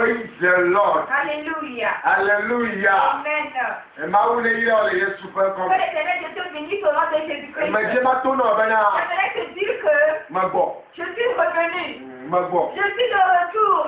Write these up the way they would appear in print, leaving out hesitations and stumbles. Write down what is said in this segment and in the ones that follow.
Praise the Lord. Alléluia. Alléluia. Amen. Et ma ou les yeux, les super comme. Que l'Éternel Dieu te bénisse au nom de Jésus-Christ. Mais j'ai ma tourne en venant. J'aimerais te dire que Ma bon. je suis revenu. Ma bon. Je suis de retour.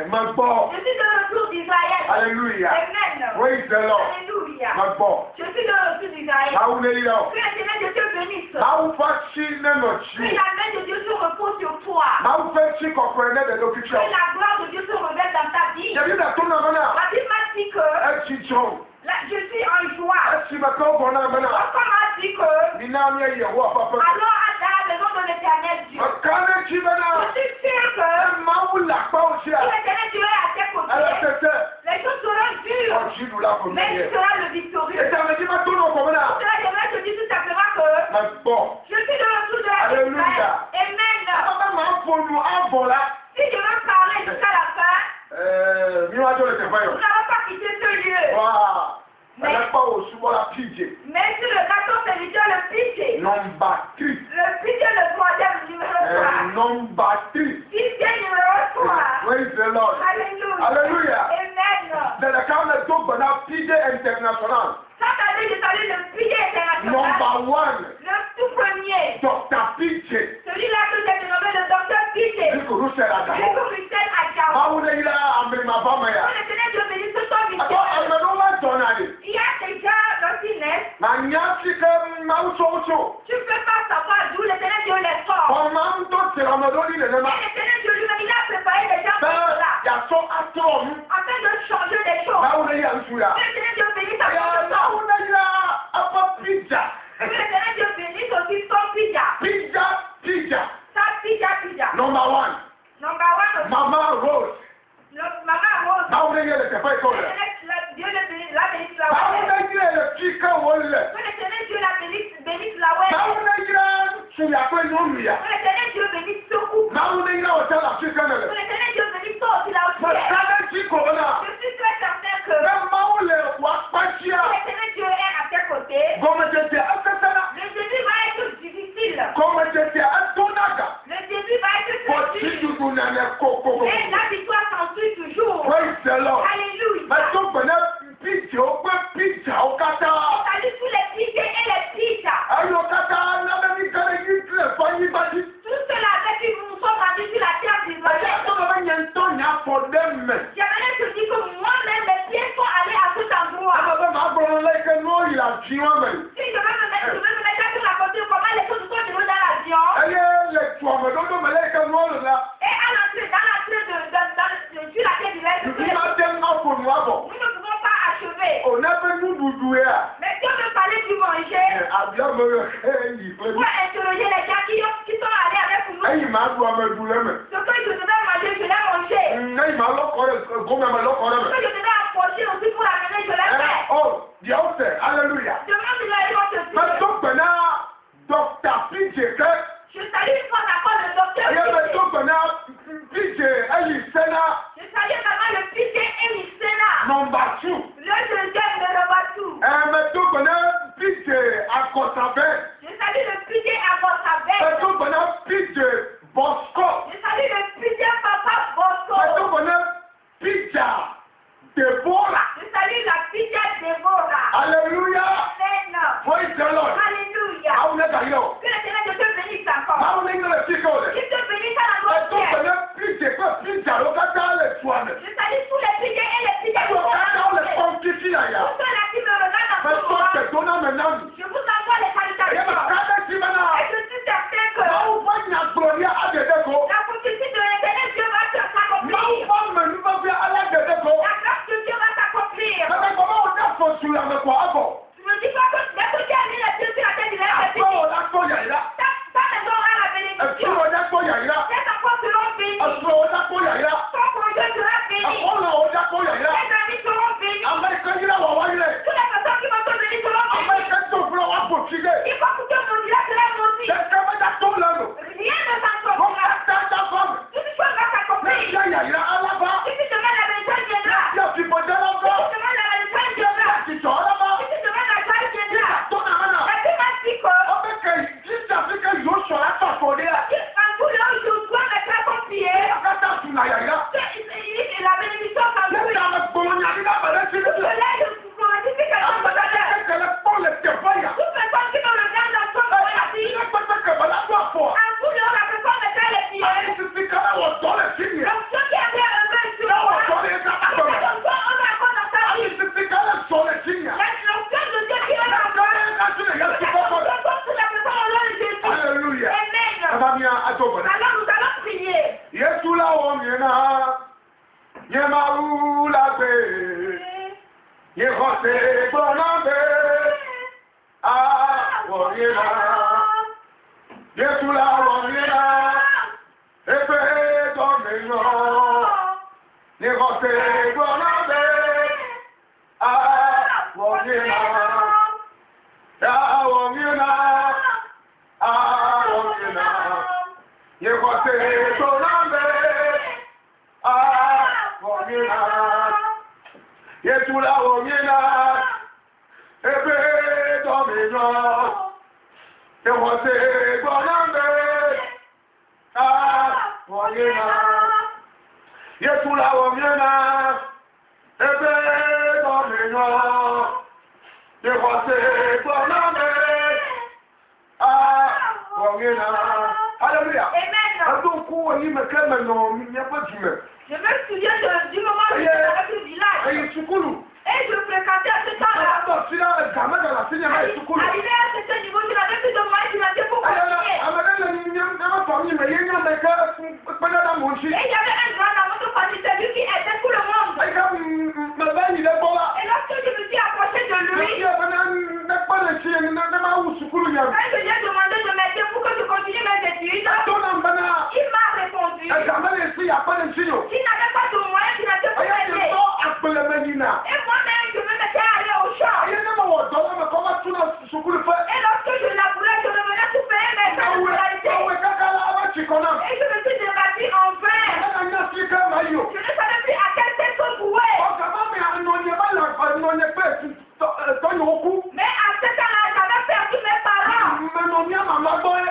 Ma bon. Je suis de retour d'Israël. Alléluia. Amen. Praise the Lord. Alléluia. Ma bon. Je suis de retour d'Israël. Ma ou les yeux. Que l'Éternel Dieu te bénisse. Ma ou facile ne me Que tue. la main de Dieu se repose sur toi. Ma ou facile comprenait des Que locutions. la gloire de Dieu se révèle dans ta vie. J'ai vu la tourne en venant. La Bible m'a dit que Un petit chon. là, je suis en joie. Un petit matin, bon en venant. Pourquoi m'a dit que Minam ya yewa papa. alors à la maison de l'Éternel Dieu. Quand tu venant. Je suis sûr que Ma ou la pas aussi. si l'Éternel Dieu est à tes Alors côtés, c'est ça. les choses seront dures, Oh, tu nous l'as comme mais tu seras le victorieux. et ça me dit ma tourne en venant. Cela, j'aimerais te dire tout simplement que Ma bon. je suis de retour de la Alléluia. Israël. Amen. Papa m'a pour nous un bon là. Si je veux parler jusqu'à la fin, Mi wa jo le te nous fayo. n'allons pas quitter ce lieu. Wa. Elle pas au sous la PJ. Mais sur le gâteau serviteur, le pitié. Number 3. Le pitié, le troisième numéro 3. Number 3. Sixième numéro 3. Praise the Lord. Alléluia. Alléluia. Amen. C'est le cas de tout bon PJ international. Cette année, je salue le pitié international. Number 1. Le tout premier. Dr. PJ. Celui-là que j'ai nommé le docteur Pitié. Lui que nous c'est la Lui dame. que Christelle Adjao. Ma ou le ila amri ma ba ma ya. Que l'Éternel Dieu bénisse ton Attends, ministère. elle me donne un ton allez. Il y a déjà dans une lettre. Ma nyasi que ma ou so. Tu ne peux pas savoir d'où l'Éternel Dieu les sort. Comment tout c'est la me donne le Et nema. l'Éternel Dieu lui-même, il a préparé des gens pour Ben, cela. ya so atron. Afin de changer des choses. Ma ou le ya suya. Que l'Éternel Dieu bénisse ta Ya ma personne. ou le ya apa pizza. Que l'Éternel Dieu bénisse aussi ton pija. Pizza. Ta pija. Number 1. Number one. Mama Rose. Maman Rose. Ma ou le ya le te fay ko le. Dieu le bénisse, la bénisse la Ma ou ouais. le ya le chika wole. Que l'Éternel Dieu la bénisse la ouais. Ma ou le ya suya ko no ya. Que l'Éternel Dieu bénisse ce couple. Ma ou le ya o ta la chika Que le. l'Éternel Dieu bénisse toi aussi là Ma aussi. ta chiko na. Je suis très certain que Ma ou le wa pachia. l'Éternel Dieu est à tes côtés. Comme je te asasana. Le début va être difficile. Comme je te atonaga. Le début va être difficile. Potidu na koko. Mais la victoire s'ensuit toujours. Praise the Lord. Alléluia. Ma to bana pizza o pe pizza o kata. Salut tous les pizzas et les pizzas. Ayo kata na me mi kare yitle fanyi badi. Tout cela avec qui nous sommes rendus sur la terre d'Israël. Aya to ba nyanto nya for them. J'aimerais te dire que moi-même, mes pieds sont allés à cet endroit. Aba ma gbo like no ila jiwa me. Si je veux me mettre sur la côté, comment les choses sont venues dans l'avion. Aye le to me do me like no la. Et à l'entrée, sur laquelle il est, Ni ma dem na for no abo. nous ne pouvons pas achever. O na be nu dudu ya. Mais si on veut parler du manger, Abia me hey pour interroger les gens qui sont allés avec nous, Ayi ma do me du le me. ce que je devais manger, je l'ai mangé. Ayi ma lo ko go me lo ko Ce me. que je devais apporter aussi pour l'amener, je l'ai fait. Oh, Dieu sait, alléluia. Demande-le à l'autre Mais donc, maintenant, Dr. PJ, Je salue une fois encore le docteur il y a Pitié. donc maintenant, PJ, elle Sénat, Je salue maman le Pitié et le Sénat. number 2. Le deuxième de Robatou. Mais donc maintenant, PJ à Kosabe. Je salue le Pitié à votre Mais avec. donc maintenant, PJ Bosco. Je salue le Pitié papa Mais Bosco. donc maintenant, PJ Deborah. Je salue la Pitié Déborah. Alléluia. Amen. Praise the Lord. Alléluia. Ah, on est d'accord. Que l'Éternel Dieu te bénisse encore. Ah, on est dans le cycle. Qu'il te bénisse à Mais donc l'endroit. maintenant, PJ, quoi, PJ, on va dans les soins. Je salue tous les Pitiés et les Pitiés qui On sont va dans les rencontrés. compétitions là. Tous ceux-là qui me regardent Mais en ce toi, moment, c'est ton âme maintenant. je vous envoie les salutations. Et je suis certain que la prophétie de l'Éternel Dieu va s'accomplir. La grâce de Dieu va s'accomplir. Je ne dis pas que dès que tu as mis les pieds sur la tête du lèvre, ta maison aura la bénédiction. Tes enfants seront bénis. Ton conjoint sera béni. Tes amis seront bénis. Toutes les personnes qui vont te bénir seront bénies. Il faut que Dieu nous dise cela aussi. Rien ne s'accomplira. Toute chose va s'accomplir. Si tu demandes la bénédiction viendra. Si tu demandes la bénédiction viendra. Si tu demandes Yemaou la paix. Yehote bonambe. Ah, wonyena. Yesula wonyena. Epe domino. Yehote bonambe. Ah, wonyena. Ah, wonyena. Ah, wonyena. Yehote bonambe. Ah, wonyena. Yesula wonyena. Epe domino. Yehote bonambe. Ah, wonyena. Yesula wonyena. Epe domino. Yehote bonambe. Ah, wonyena. Alléluia. Amen. Donc, il me calme, non, il n'y a pas de humain. Je me souviens du moment où j'étais dans le village. Et Et je fréquentais à ce temps-là. Arrivé à ce niveau, je n'avais plus de moyens financiers pour continuer. Et il y avait un grand dans notre famille, celui qui aidait tout le monde. Et lorsque je me suis approché de lui, quand je lui ai demandé de m'aider pour que je continue mes études, il m'a répondu qu'il n'avait pas de moyens financiers pour m'aider. Et moi-même, je me mettais à aller au champ. Et lorsque je labourais, je revenais pour payer mes frais de scolarité. Et je me suis débattu en vain. Je ne savais plus à quel tête vouer. Mais à ce temps-là, j'avais perdu mes parents.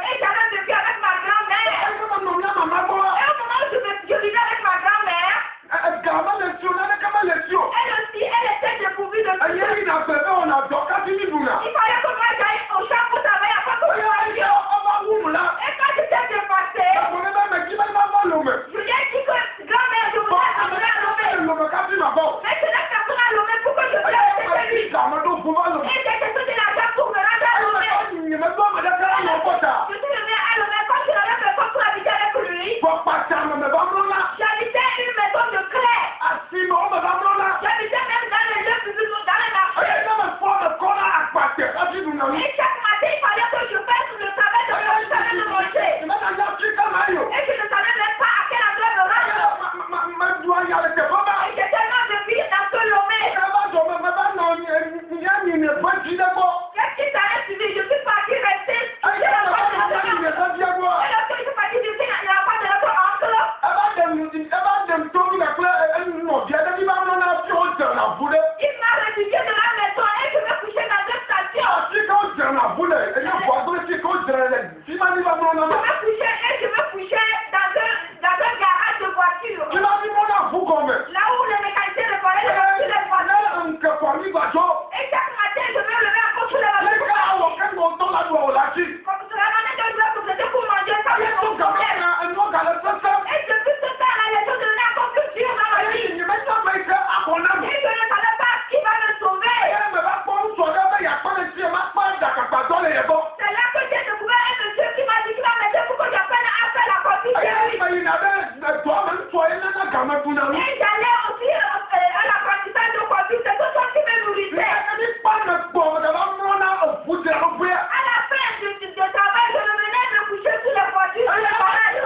Et j'avais vécu avec ma grand-mère. Et au moment où je vivais avec ma grand-mère, elle aussi, elle était dépourvue de tout. Il fallait que moi j'aille au champ pour travailler afin que je sois. Et quand j'étais dépassée, je lui ai dit que grand-mère, je voudrais amener à Lomé. Mais ce n'est personne à Lomé pour que je vienne chez lui. Et j'ai jeté l'argent pour me rendre à Lomé. Je suis venu à Lomé quand je n'avais personne pour habiter avec lui. J'habitais une maison de clé. J'habitais même dans les lieux publics, dans les marchés. Et chaque matin, il fallait que je fasse le travail de manger. Et je ne savais même pas à quel endroit me rendre. Et j'ai tellement de vie dans ce Lomé. Qu'est-ce qui s'est suivi? Je suis parti rester. Et lorsque je suis parti rester, il n'y a pas de notre oncle. Il m'a réfugié de la maison et je me couchais dans deux stations. Je me couchais et je me couchais dans un garage de voiture. Là où les mécaniciens réparaient les voitures. Et chaque matin, je me levais encore sur les voitures. Comme cela, je dois compléter pour manger sans mon problème. Et depuis ce temps-là, les choses devenaient encore plus dures dans ma vie. Et je ne savais pas qui va me sauver. C'est là que j'ai découvert un monsieur qui m'a dit qu'il va m'aider pour que j'apprenne à faire la copie chez lui. Et j'allais aussi à l'apprentissage de copie, c'est tout ça qui me nourrissait. À la fin du travail, je revenais me coucher sur les voitures, sur les barrages.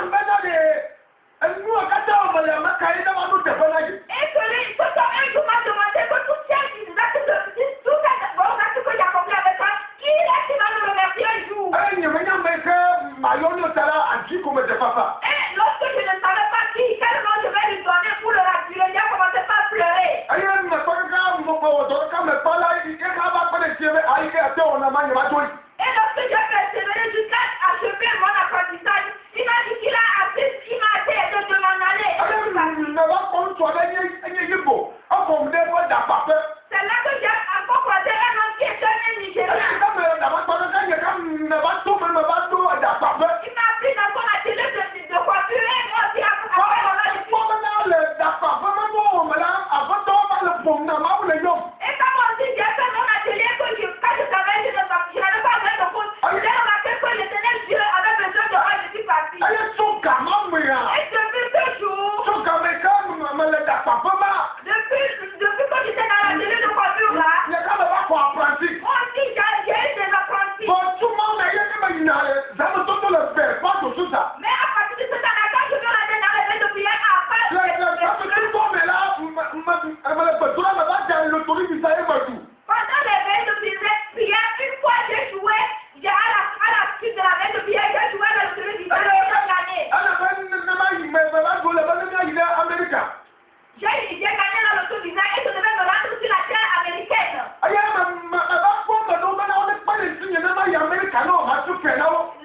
Et celui, tout ça, un jour m'a demandé que tout ça que j'ai accompli avec toi, qui est-ce qui va me remercier un jour? Et lorsque je ne savais pas quel nom je vais lui donner pour le rassurer, j'ai commencé par pleurer. Et lorsque j'ai persévéré jusqu'à achever mon apprentissage, il m'a dit qu'il m'a aidé de m'en aller. C'est là que j'ai encore croisé un homme qui était un Nigérien. Il m'a pris dans son atelier de coiffure et moi aussi après on a et quand moi aussi j'ai fait mon atelier, quand je travaillais, je n'avais pas besoin de compte. J'ai remarqué que le Seigneur Dieu avait besoin de moi, je suis parti. Et depuis ce jour, peu marre. Depuis que j'étais dans la télé de voiture là, Il y a quand même pas qu'on apprenti. moi aussi j'ai eu des apprentis. Bon, tout le monde a eu ça me donne le père, pas tout ça. Mais à partir de ce temps-là, quand je veux rentrer dans les mains de prière, après, Tout le monde est là, l'autorité, ça est tout. pendant les veilles de prière, une fois j'ai joué, à la suite de la veille de prière, j'ai joué dans le téléviseur l'année. J'ai gagné dans le téléviseur et je devais me rendre sur la terre américaine.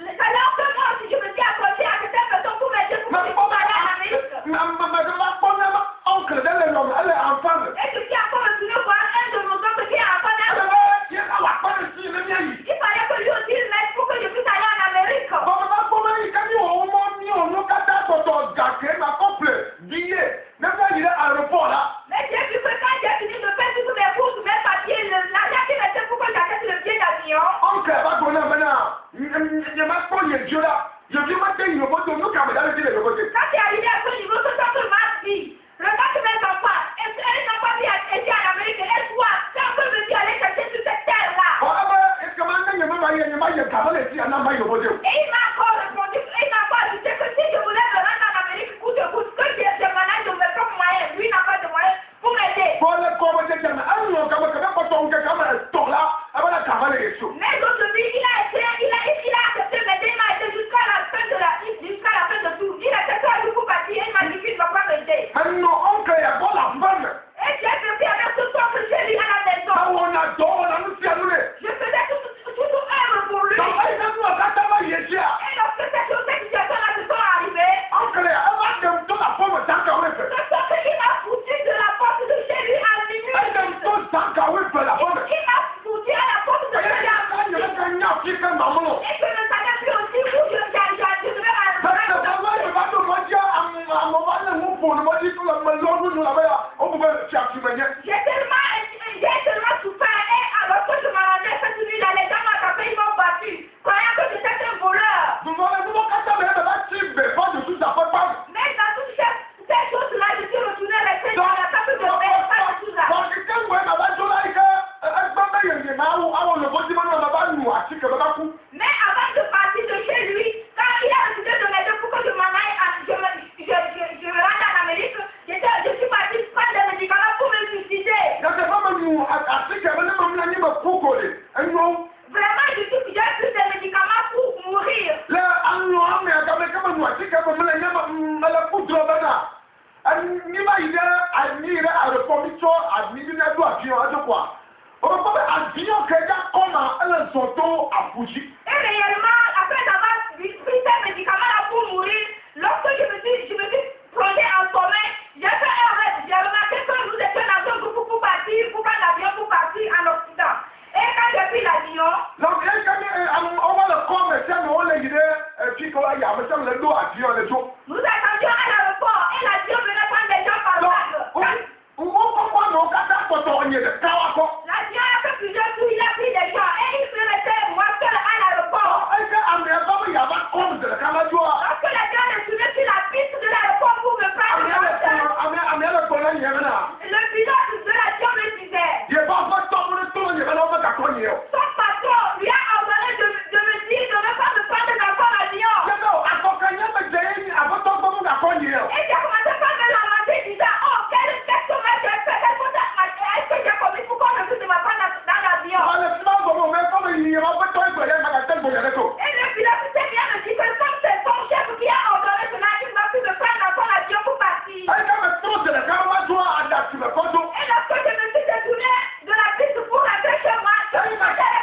C'est alors que moi aussi je me suis approché à cette personne pour m'aider pour que je puisse aller en Amérique. Et je suis encore retourné voir un de nos oncles qui est en Canada. Il fallait que lui aussi il m'aide pour que je puisse aller en Amérique. Mais j'ai vu que quand j'ai fini de faire toutes mes courses, mes papiers, l'argent qui restait pour que j'achète le billet d'avion. Quand c'est arrivé à ce niveau, ce sont m'a dit, regarde mes enfants, elles n'ont pas été en Amérique, et toi, quand on me dit aller chercher sur cette terre-là. Et il m'a encore répondu, il m'a encore ajouté que si je voulais me rendre en Amérique, coûte que coûte, que je manage de mes propres moyens, lui n'a pas de moyens pour m'aider. Mais aujourd'hui, il a accepté de m'aider, il m'a aidé jusqu'à la fin de tout. Il était 3 jours pour partir et il m'a dit qu'il ne va pas m'aider. Et j'ai vécu avec tout son que chez lui à la maison. Je faisais tout œuvre pour lui. Et lorsque ces choses, ces situations-là se sont arrivées, ce sont ce qui m'a foutu de la porte de chez lui à minuit. Il m'a foutu à la porte de chez lui à minuit. Et je ne savais plus aussi où je devais j'ai tellement souffert et alors que je m'en rendais cette nuit-là, les gens m'ont tapé, ils m'ont battu, croyant que j'étais un voleur. Mais dans toutes ces choses-là, je suis retourné rester dans la table de paix, pas du tout là. Mais avant de partir de chez lui, quand il a décidé de m'aider pour que je m'en aille, je me rende en Amérique, je suis partie prendre des médicaments pour me suicider. Vraiment, j'ai pris des médicaments pour mourir. Et réellement, après avoir pris ces médicaments-là pour mourir, lorsque je me suis plongé en sommeil, j'ai fait un rêve. J'ai remarqué que nous étions dans un groupe pour partir, pour prendre l'avion pour partir en Occident. Et quand j'ai pris l'avion, nous attendions à l'aéroport et l'avion venait prendre les gens par vague. L'avion a fait plusieurs tours, il a pris des gens et il me restait moi seul à l'aéroport. Lorsque l'avion est tourné sur la piste de l'aéroport pour me prendre, le pilote de l'avion me disait, son patron lui a ordonné de me dire de ne pas me prendre dans son avion. Et j'ai commencé par me lamenter disant, oh, qu'est-ce que j'ai fait, est-ce que j'ai commis pour qu'on refuse de me prendre dans l'avion. Et le pilote s'est bien me dit que comme c'est son chef qui a ordonné cela, il m'a pu me prendre dans son avion pour partir. Et lorsque je me suis détourné de la piste pour rentrer chez moi, je me suis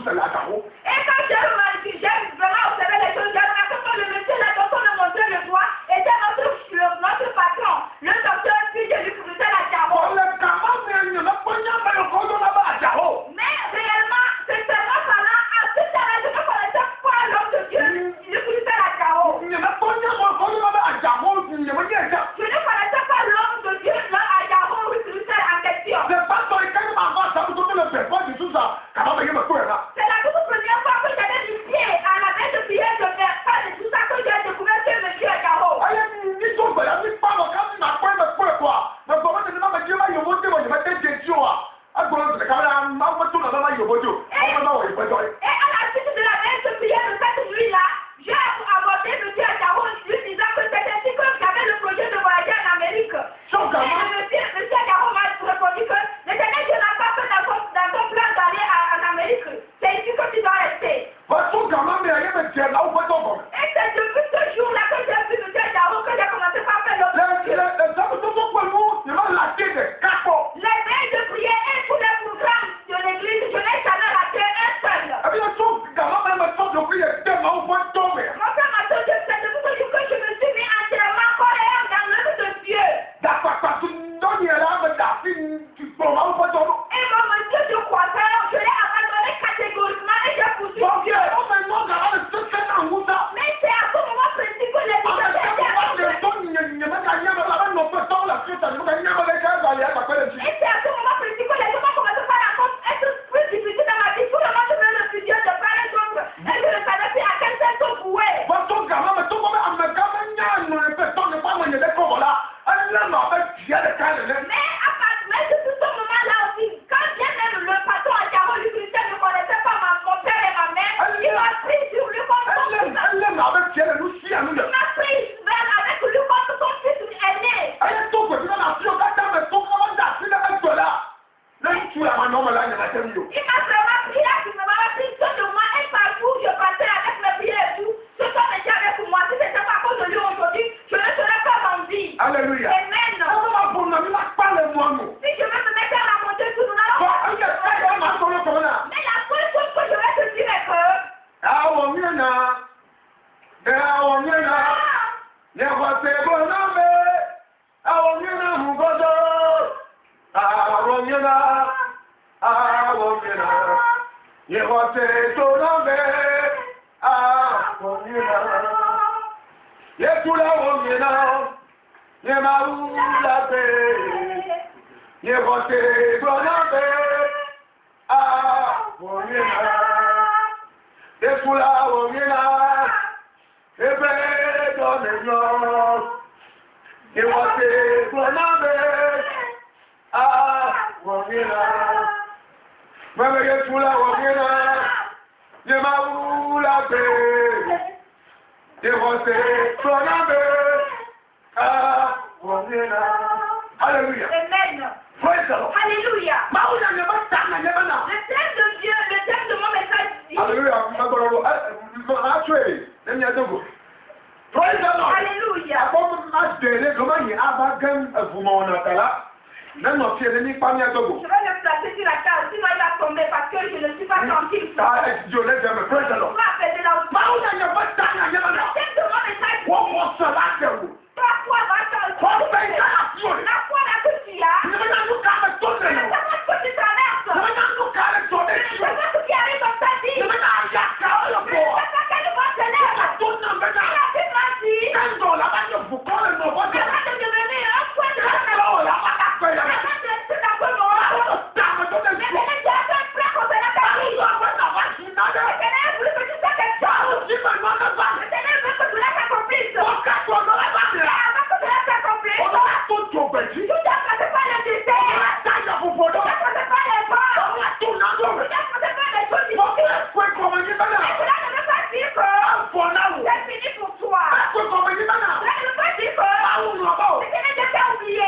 tout ça là, Taro. Et quand j'aime vraiment observer les choses, j'ai remarqué que le monsieur là dont on me montrait le doigt était notre patron, le docteur puis de lui fournissait la Taro. Mais réellement, c'est seulement pendant à toute la raison que connaissait pas l'homme de Dieu, il lui fournissait la Taro. Je ne connaissais pas l'homme de Dieu, la Taro, lui fournissait en question. C'est la toute première fois que j'avais mis pied à la main de prière de faire pas de tout ça que j'ai découvert que monsieur est Taro. Et à la suite de la main de prière de cette nuit-là, j'ai abordé monsieur Taro lui disant que c'était ainsi que j'avais le projet de voyager en Amérique. Et monsieur Taro m'a répondu que l'éternel Dieu n'a pas fait dans ton plan d'aller en Amérique. C'est ici que tu dois rester. Et c'est depuis ce jour-là que j'ai vu monsieur Taro que j'ai commencé par faire l'autre. Les veilles de prière et tous les programmes de l'église, je n'ai jamais raté un seul. Mon frère m'a dit que c'est depuis ce jour que je me suis mis entièrement coréen dans l'œuvre de Dieu. Et mon monsieur de croissant, je l'ai abandonné catégoriquement et j'ai poursuivi Dieu. Mais c'est à ce moment précis que les Et c'est à ce moment précis que les gens ont commencé par être plus difficiles dans ma vie. Tout le monde veut le futur de part et d'autre. Et je ne savais plus à quel sens se vouer. Mais depuis ce moment-là aussi, quand bien même le patron à Taro, lui Christian ne connaissait pas mon père et ma mère, il m'a pris sur lui comme son fils. Il m'a pris avec lui comme son fils aîné. Il m'a vraiment pris là, il m'a pris soin de moi et partout je passais avec mes prières et tout. Ce soir était avec moi. Si ce n'était pas à cause de lui aujourd'hui, je ne serais pas en vie. Alléluia. Amen. Si je vais me mettre à raconter tout, nous n'allons pas. Mais la seule chose que je vais te dire est Alléluia. Amen. Praise the Lord. Alléluia. Le thème de Dieu, le thème de mon message dit. Alléluia. Praise the Lord. Alléluia. Je vais le placer sur la table, sinon il va tomber parce que je ne suis pas tranquille. Praise the Lord. On va appeler là aussi. Le thème de mon message dit. La foi va changer. La foi là que tu as. La foi que tu traverses. La foi qui arrive dans ta vie. La foi qu'elle va te lève. La vie m'a dit. Avant de devenir un point de la avant de rester dans le monde. Mais j'ai fait un prêt concernant ta vie. Le Seigneur voulait que tu fasses quelque chose. Le Seigneur veut que tu laisses accomplir. Avant que tu laisses accomplir. Tu dois passer par le désert. Tu dois passer par les bords. Tu dois passer par les choses difficiles. Et cela ne veut pas dire que c'est fini pour toi. Cela ne veut pas dire que le Seigneur t'a oublié.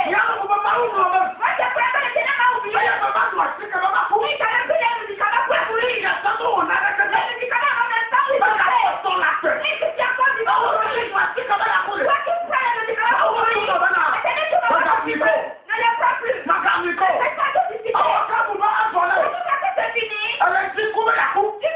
Moi, je crois que le Seigneur m'a oublié. Oui, j'avais pris les médicaments pour mourir. Les médicaments en même temps, ils sont allés. Et si tu as encore dit pour mourir, toi tu prends les médicaments pour mourir. Le Seigneur te m'a oublié. Ne les prends plus. C'est pas de difficile. C'est fini. Tu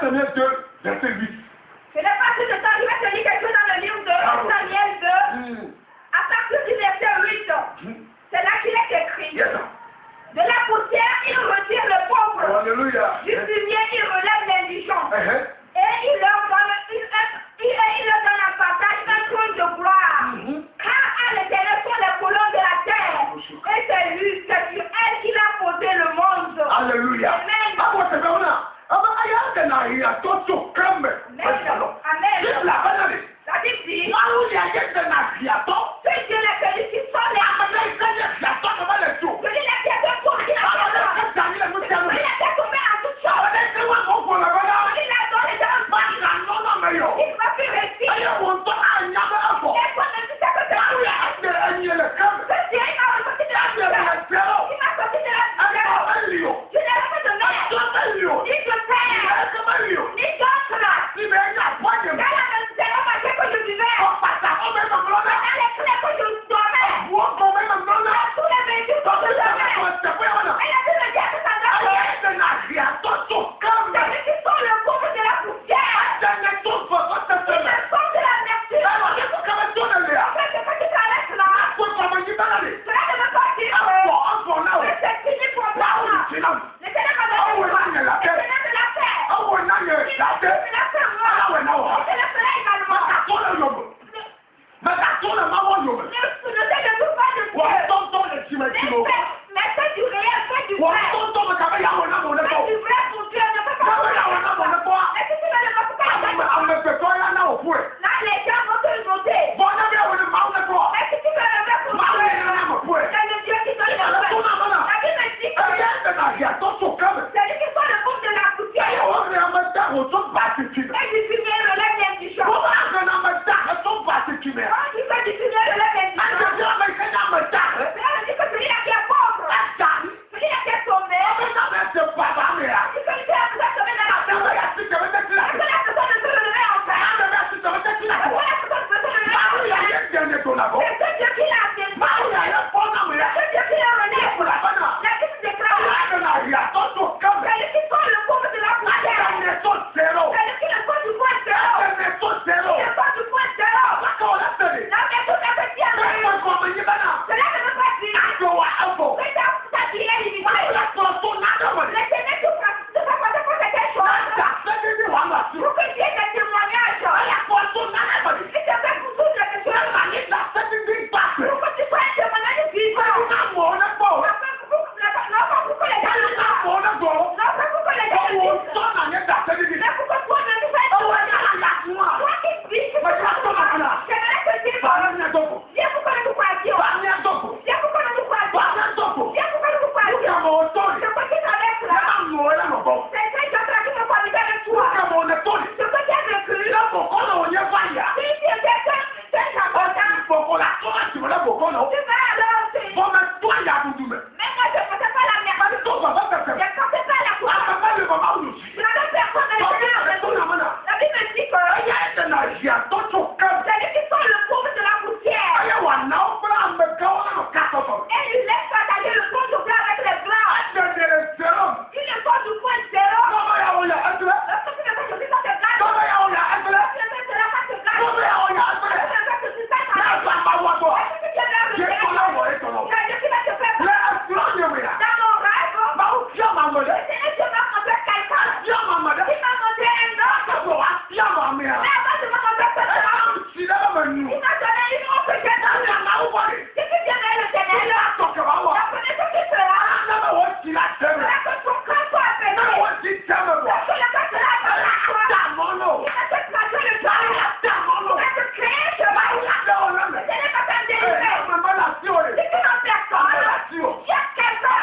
Samuel 2, verset 8. Je n'ai pas plus de temps, je vais te lire quelque chose dans le livre de Samuel 2, à partir du verset 8. C'est là qu'il est écrit. Yes. De la poussière, il retire le pauvre. Alléluia. Du fumier, il relève l'indigent. Uh-huh. Et il leur donne un partage, un trône de gloire. Car à l'Éternel sont les colonnes de la terre. Et c'est lui, c'est sur elle qu'il a posé le monde. Alléluia. Amen. Amen. La Bible dit, ceux qui les félicite sont les celui là qui a deux tours, qui a celui là qui est tombé en toutes choses. Celui là dont les gens il va plus réussir. Et toi, même si c'est que c'est tout là. Ce Dieu, il m'a ressorti de la misère. Il m'a sorti de la misère. Je n'ai pas de mère, ni de père, ni d'autre. C'est la magie que je vivais. Dans les clés que je dormais. Dans tous les véhicules que je dormais. Et la Bible dit que ça doit celui qui sont le pauvre de la poussière. Ils sont de la mercure. C'est ce que tu t'arrêtes là. Cela ne veut pas dire que c'est fini pour moi. L'Éternel m'a donné le droit. L'Éternel me l'a fait. Il m'a fait moi. L'Éternel fera également. Ne détourne pas de Dieu. Mais fais du réel, fais du vrai. Fais du vrai pour Dieu. Ne fais pas pour Dieu. Et si tu ne le fais pas, là les gens vont te noter. Mais si tu veux le faire pour Dieu, c'est le Dieu qui donne le vrai. La Bible dit que celui qui soit le pauvre de la poussière et du fumier relève l'indigent. Quand tu fais du fumier relève l'indigent. Elle dit que celui-là qui est pauvre, celui-là qui est tombé, dit que celui qui est tombé dans la tombe, est-ce que la personne ne peut le lever en fait? Est-ce que la personne ne peut le lever en fait? C'est Dieu qui l'a fait. C'est Dieu qui l'a mené. La Bible déclare, celui qui soit le pauvre de la poussière, celui qui ne soit du point zéro, qui ne soit du point zéro. La maison n'a pas dit à moi. Cela ne veut pas dire que ta vie est limitée. L'Éternel te fait passer pour quelque chose. Pour que Dieu ait des témoignages. Il te fait pour tout quelque chose. Pour que tu sois un témoignage vivant. Non pas pour que les gens le voient. Non pas pour que les gens le disent. Mais pour que toi-même tu fasses un témoignage. Toi qui vis, j'aimerais te dire, viens pour que nous croyons. Viens pour que nous croyons. Viens pour que nous croyons. Je peux dire avec là. C'est ces gens-là qui me font vivre avec toi. Je peux dire avec lui. Si tu étais un abondant, tu vas alors. Mais moi je ne faisais pas la merde. Je ne faisais pas la foi. Je n'avais personne à dire. La Bible dit que celui qui sort le pauvre de la poussière et il laisse partager le trône de gloire avec les blancs. Il ne sort du point zéro. Lorsque tu ne fais que ça, c'est blanc. Tu ne fais cela, ça c'est blanc. Tu ne fais que tu fais ça. Est-ce que tu viens vers le Seigneur? C'est Dieu qui va te faire ça. Dans mon rêve, le Seigneur m'a montré quelqu'un. Il m'a montré un autre. Mais avant de me montrer personne, il m'a donné une autre question. Si tu viens vers le Seigneur, la première chose que tu feras, c'est que ton cœur soit apaisé. Que le cœur sera apaisé. Il va te placer le jour. Il va te créer un chemin. Le Seigneur va te délivrer. Si tu n'as personne, il y a quelqu'un.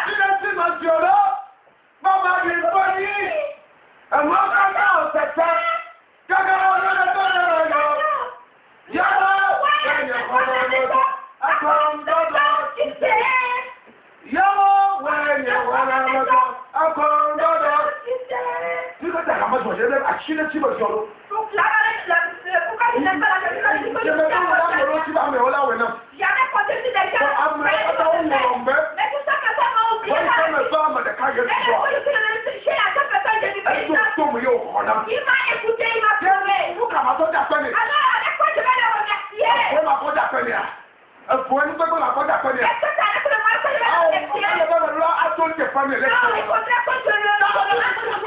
Donc là, pourquoi je n'aime pas la musique? J'avais protégé des gens. Mais tout ça, personne m'a oublié. Mais je suis la seule personne que j'ai dit. madame. Il m'a écouté, il m'a sauvé. Vous, comment ça t'appelle? Alors, avec quoi je vais le remercier? Vous, ma bonne t'appelle. Vous, nous devons la bonne t'appelle. Est-ce que c'est avec le mal que je vais le remercier? Ah, on va le voir à ton téléphone. Non, il faudrait que je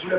le...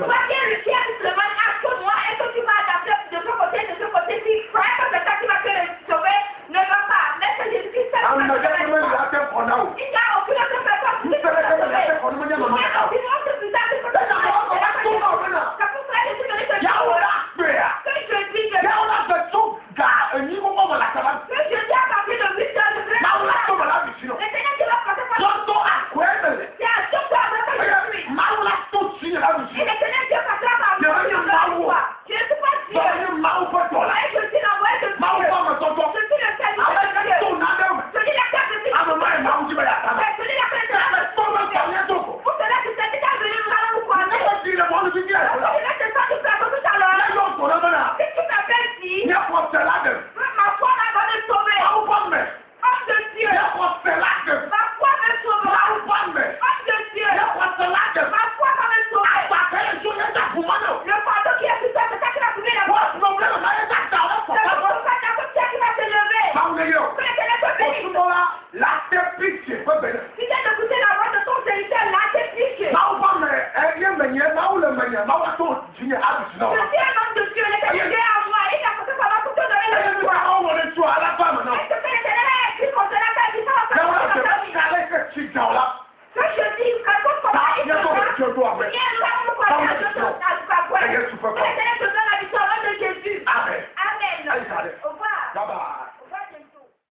Femme, non.